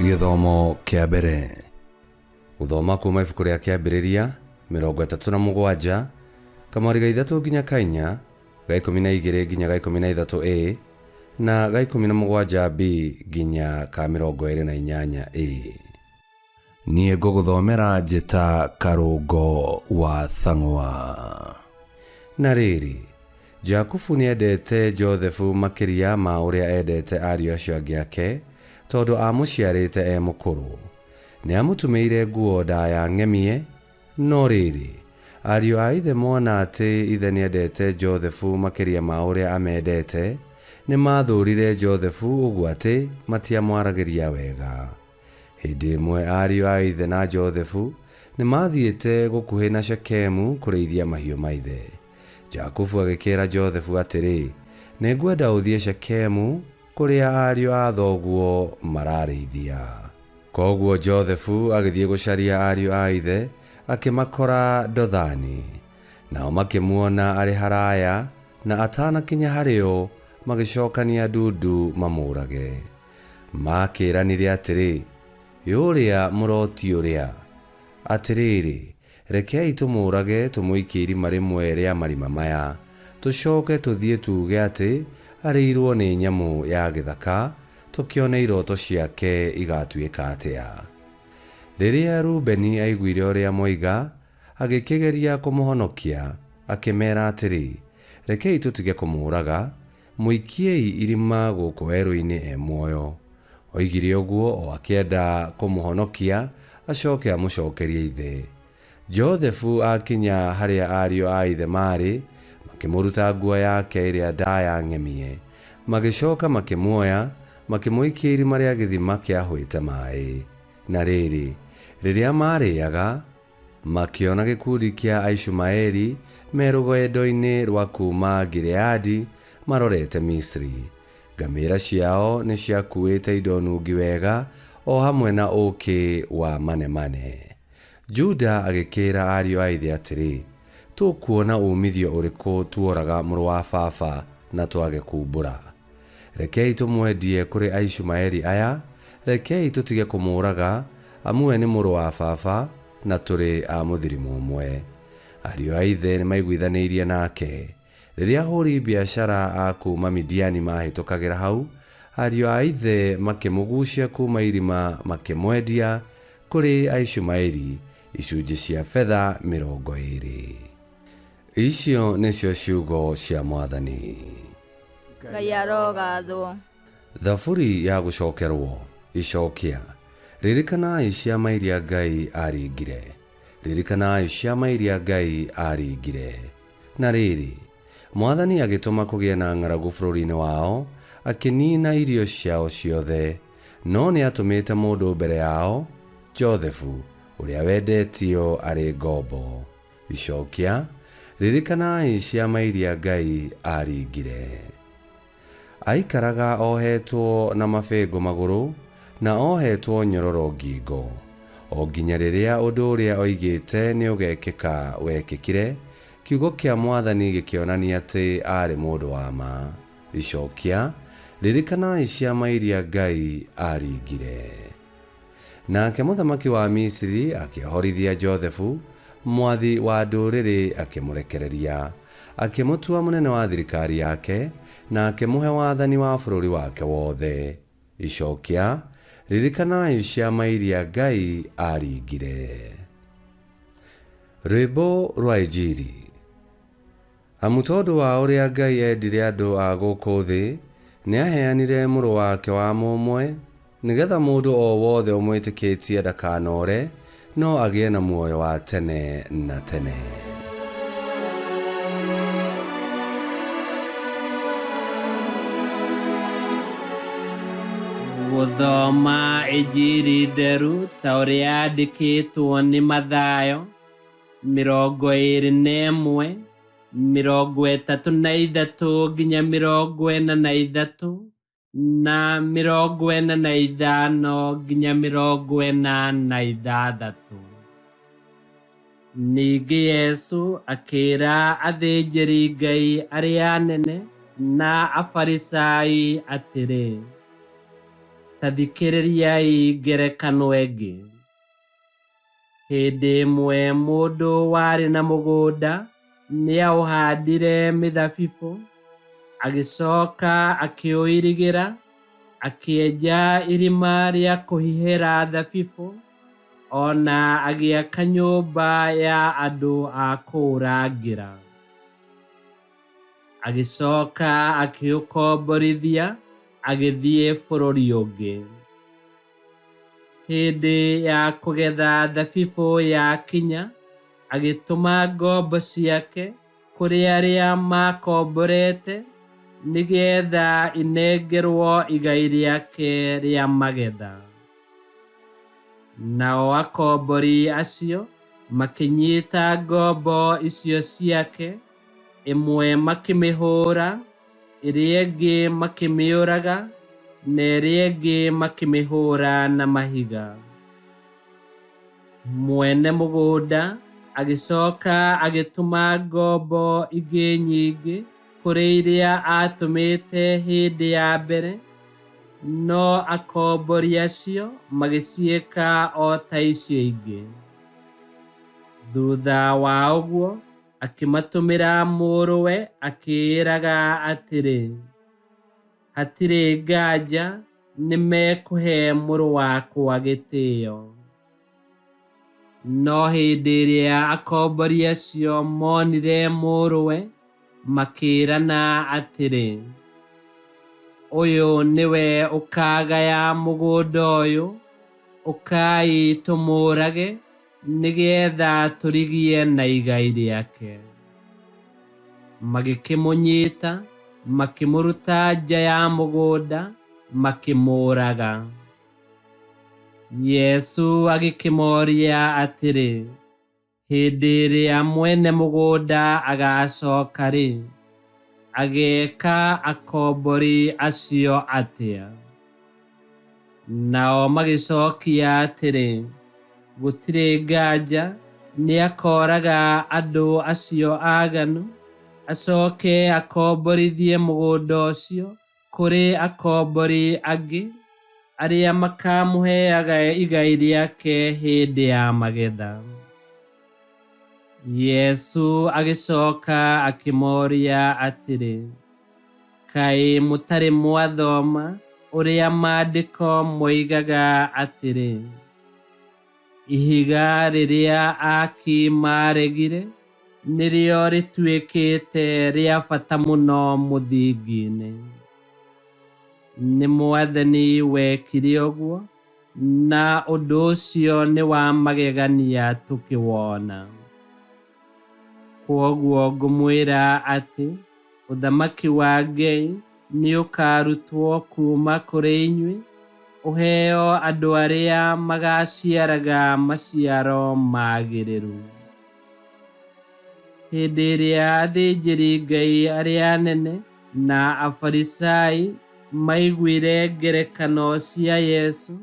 Githomo kia mbere. Guthoma kuma ibuku ria kiambiriria 37 kamwari ga 3 nginya 4 ga 12 nginya ga 13a na ga 17b nginya ka 28a. Nie nguguthomera njita Karungo wa Thang'wa. Na riri, Jakubu niendete Josephu makiria ma uria endete ariũ acio angĩ ake tondu amuciarite e mukuru. Ni amutumeire nguo ndaya ng'emie, no riri ariũ a ithe mona ati ithe niendete Josephu makiria ma uria amendete, ni mathurire Josephu uguo ati matiamwaragiria wega. Hindi imwe ariũ a ithe na Josephu ni mathiĩte gukuhi na Shekemu kurĩithia mahiũ ma ithe. Jakubu agĩkĩra Josephu atĩrĩ, nĩngwenda ũthiĩ Shekemu kuria ariũ a thoguo mararĩithia. Koguo Josephu agĩthiĩ gũcaria ariũ a ithe, akĩmakora Dothani. Nao makĩmuona arĩ haraya na atanakinya harĩo, magĩcokania ndundu mamũrage. Makĩranire atĩrĩ, yũrĩa mũroti ũrĩa. Atĩrĩrĩ, rekei tũmũrage tũmũikie irima rĩmwe rĩa marima maya, tũcoke tũthiĩ tuge atĩ arĩirwo nĩ nyamũ ya gĩthaka, tũkĩone iroto ciake igatuĩka atĩa. Rĩrĩa Rubeni aiguire ũrĩa moiga, agĩkĩgeria kũmũhonokia, akĩmera atĩrĩ, rekei tũtige kũmũraga, mũikiei irima gũkũ werũ-inĩ e muoyo. Oigire ũguo o akĩenda kũmũhonokia acoke amũcokerie ithe. Josephu akinya harĩa ariũ a ithe marĩ, makĩmũruta nguo yake ĩrĩa ndaya ng'emie, magĩcoka makĩmuoya, makĩmũikia irima rĩa gĩthima kĩahũĩte maĩ. Na rĩrĩ, rĩrĩa marĩaga, makĩona gĩkundi kĩa Aishumaeli me rũgendo-inĩ rwa kuma Gileadi marorete Misiri. Ngamĩra ciao nĩ ciakuĩte indo nungi wega, o hamwe na ũũkĩ wa manemane. Juda agĩkĩra ariũ a ithe atĩrĩ, tũkuona umithio ũrĩkũ tuoraga mũrũ wa baba na twage kumbũra. Rekei tũmwendie kũrĩ Aishumaeli aya, rekei tũtige kũmũraga, amu we nĩ mũrũ wa baba na tũrĩ a mũthirimo ũmwe. Ariũ a ithe nĩ maiguithanĩirie nake. Rĩrĩa ahũri biashara a kuma Midiani mahĩtũkagĩra hau, ariũ a ithe makĩmũgucia kuma irima makĩmwendia kũrĩ Aishumaeli icunjĩ cia betha 20. Icio nĩcio ciugo cia Mwathani. Ngai arogathwo. Thaburi ya gũcokerwo. Icokia. Ririkanai ciama iria Ngai aringire. Ririkanai ciama iria Ngai aringire. Na rĩrĩ, Mwathani agĩtũma kũgĩe na ng'aragu bũrũri-inĩ wao, akĩnina irio ciao ciothe, no nĩ atũmĩte mũndũ mbere yao, Josephu, ũrĩa wendetio arĩ ngombo. Icokia. Ririkanai ciama iria Ngai aringire. Aikaraga ohetwo na mabĩngũ magũrũ, na ohetwo nyororo ngingo, o nginya rĩrĩa ũndũ ũrĩa oigĩte nĩ ũgekĩka wekĩkire, kiugo kĩa Mwathani gĩkĩonania atĩ arĩ mũndũ wa ma. Icokia. Ririkanai ciama iria Ngai aringire. Nake mũthamaki wa Misiri akĩohorithia Josephu, mwathi wa ndũrĩrĩ akĩmũrekereria, akĩmũtua mũnene wa thirikari yake, na akĩmũhe wathani wa bũrũri wake wothe. Icokia. Ririkanai ciama iria Ngai aringire. Rwĩmbo rwa Injili. Amu tondũ wa ũrĩa Ngai endire andũ a gũkũ thĩ, nĩ aheanire mũrũ wake wa mũmwe, nĩgetha mũndũ o wothe ũmwĩtĩkĩtie ndakanore, no agĩe na muoyo wa tene na tene. Gũthoma Injili theru ta ũrĩa yandĩkĩtwo nĩ Mathayo 21, 33 nginya 43 na 45 nginya 46. Ningĩ Yesu akĩra athĩnjĩri Ngai arĩa anene na Afarisai atĩrĩ, tathikĩrĩriai ngerekano ĩngĩ. Hĩndĩ ĩmwe mũndũ warĩ na mũgũnda nĩaũhandire mĩthabibũ, agĩcoka akĩũirigĩra, akĩenja irima rĩa kũhihĩra thabibũ, ona agĩaka nyũmba ya andũ a kũũrangĩra. Agĩcoka akĩũkomborithia, agĩthiĩ bũrũri ũngĩ. Hĩndĩ ya kũgetha thabibũ yakinya, agĩtũma ngombo ciake kũrĩ arĩa makomborete, nĩgetha inengerwo igai rĩake rĩa magetha. Nao akombori acio makĩnyita ngombo icio ciake, ĩmwe makĩmĩhũra, ĩrĩa ĩngĩ makĩmĩũraga, na ĩrĩa ĩngĩ makĩmĩhũra na mahiga. Mwene mũgũnda agĩcoka agĩtũma ngombo ingĩ nyingĩ kũrĩ iria atũmĩte hĩndĩ ya mbere, no akombori acio magĩciĩka o ta icio ingĩ. Thutha wa ũguo akĩmatũmĩra mũrũwe, akĩĩraga atĩrĩ, hatirĩ nganja nĩmekũhe mũrũ wakwa gĩtĩĩo. No hĩndĩ ĩrĩa akombori acio monire mũrũwe, makĩĩrana atĩrĩ, ũyũ nĩwe ũkagaya mũgũnda ũyũ, ũkai tũmũũrage, nĩgetha tũrigie na igai rĩake. Magĩkĩmũnyita, makĩmũruta nja ya mũgũnda, makĩmũũraga. Yesu agĩkĩmoria atĩrĩ, hĩndĩ ĩrĩa mwene mũgũnda agacoka-rĩ, ageka akombori acio atĩa? Nao magĩcokia atĩrĩ, gũtirĩ nganja nĩakoraga andũ acio aaganu, acoke akomborithie mũgũnda ũcio kũrĩ akombori angĩ, arĩa makamũheaga igai rĩake hĩndĩ ya magetha. Yesu agĩcoka akĩmoria atĩrĩ, kaĩ mũtarĩ mwathoma ũrĩa maandĩko moigaga atĩrĩ, ihiga rĩrĩa aaki maaregire nĩrĩo rĩtuĩkĩte rĩa bata mũno mũthingi-inĩ. Nĩ Mwathani wekire ũguo, na ũndũ ũcio nĩ wa magegania tũkĩwona. Kwoguo ngũmwĩra atĩ ũthamaki wa Ngai nĩ ũkarutwo kuuma kũrĩ inyuĩ, ũheo andũ arĩa magaciaraga maciaro magĩrĩru. Hĩndĩ ĩrĩa athĩnjĩri-Ngai arĩa anene na Afarisai maiguire ngerekano cia Yesu,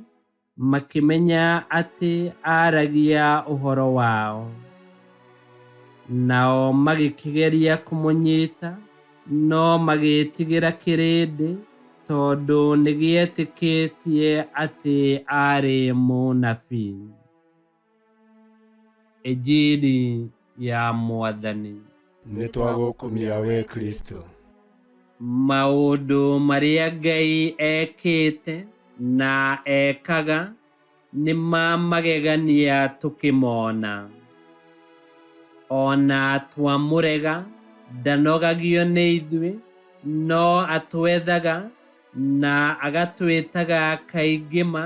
makĩmenya atĩ aragia ũhoro wao. Nao magĩkĩgeria kũmũnyita, no magĩĩtigĩra kĩrĩndĩ, tondũ nĩgĩetĩkĩtie atĩ arĩ mũnabii. Injili ya Mwathani. Nĩtwagũkumia we Kristo. Maũndũ marĩa Ngai ekĩte na ekaga nĩ ma magegania tũkĩmona. Ona twamũrega ndanogagio nĩ ithuĩ, no atwethaga na agatwĩtaga kaingĩ ma,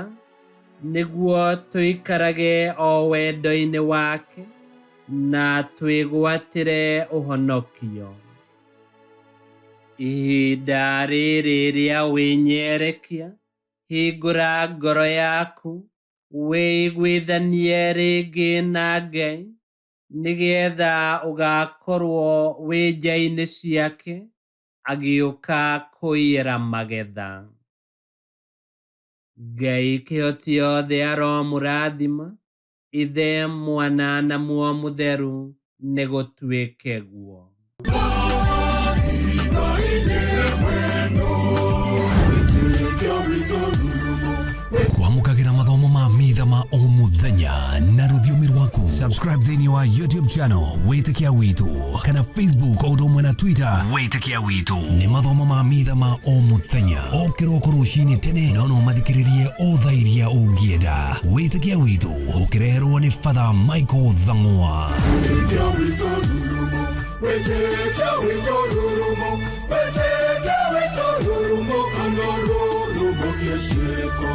nĩguo tũikarage o wendo-inĩ wake na twĩgwatĩre ũhonokio. Ihinda rĩrĩ rĩa wĩnyerekia, hingũra ngoro yaku, wĩiguithanie rĩngĩ na Ngai, nĩgetha ũgakorwo wĩ nja-inĩ ciake, agĩũka kũiyĩra magetha. Ngai kĩhoti othe aromũrathima, Ithe, Mwana na Muoyo Mũtheru, nĩ gũtuĩke guo. Wito ma o muthenya na rũthiomi rwaku. Subscribe thĩinĩ wa YouTube channel Wĩtĩkia Witũ kana Facebook o ũndũ ũmwe na Twitter Wĩtĩkia Witũ. Nĩ mathomo ma mitha ma o muthenya o kĩroko rũcinĩ tene na no mathikĩrĩrie o thaa iria ũngĩenda. Wĩtĩkia Witũ ũkĩreherwo nĩ Father Michael Thang'wa. Wĩtĩkia Witũ rurumo, Wĩtĩkia Witũ rurumo, Wĩtĩkia Witũ rurumo, kana rurumo kĩciko.